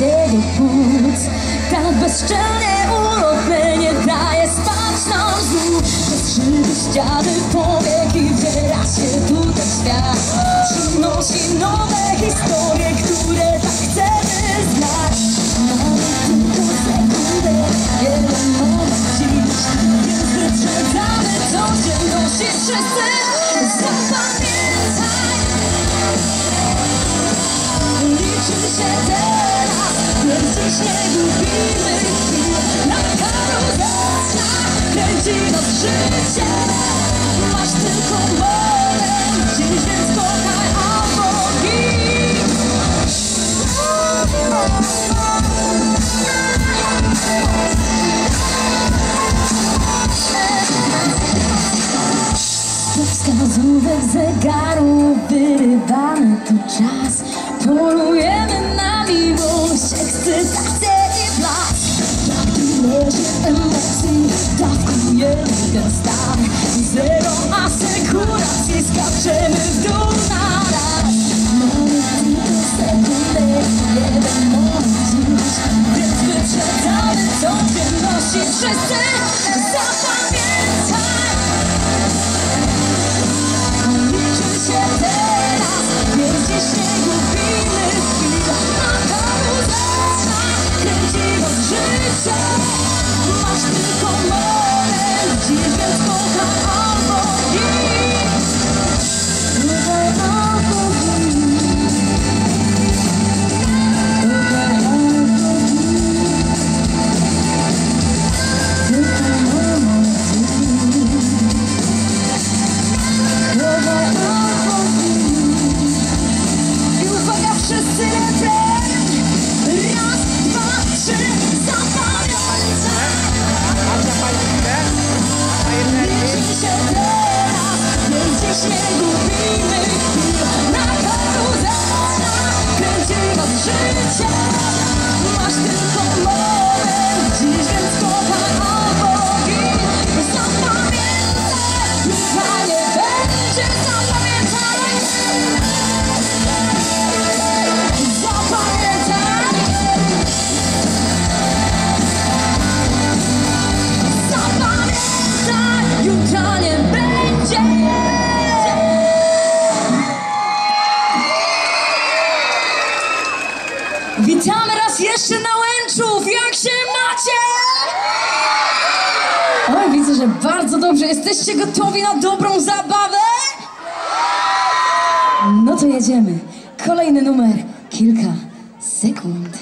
Ciebie pomóc. Tak bezczelnie ulotne nie daje spać nam znów. Bez szyby ściany powieki wdziera się tutaj świat. Przynosi nowe historie, które tak chcemy znać. Mamy tylko sekundę, wiele moment dziś, więc wyprzedzamy to, że nosi wszyscy. Zapamiętaj, liczy się teraz, więc dziś nie gubimy chwil. Na karuzelach kręci nas życie. Masz tylko moment dziś, więc kochaj albo gin. Do wskazówek zegaru wyrywamy tu czas. Polujemy na miłość, ekscytację i blask. Tak leży emocji, dawkujemy ten stan. Zero asekuracji, skaczemy w dół na raz. Mamy tylko sekundę, jeden moment dziś, więc wyprzedzamy to, gdzie nosi wszyscy. Zapamiętaj, liczy się teraz, więc dziś nie gubimy chwil. Na karuzelach kręci nas życie. Masz tylko moment dziś, więc kochaj albo gin. Kochaj albo gin. Kochaj albo gin. Tylko moment dziś. Kochaj albo gin. I uwaga, wszyscy refren. Raz, dwa, trzy, zapamiętaj. Liczy się teraz, więc dziś nie gubimy chwil. Na karuzelach kręci nas życie. Masz tylko moment dziś, więc kochaj albo gin. Zapamiętaj, jutra nie będzie, zapamiętaj. Zapamiętaj. Zapamiętaj, jutra nie będzie. Witamy raz jeszcze na Łęczów. Jak się macie? Oj, widzę, że bardzo dobrze. Jesteście gotowi na dobrą zabawę? No to jedziemy. Kolejny numer. Kilka sekund.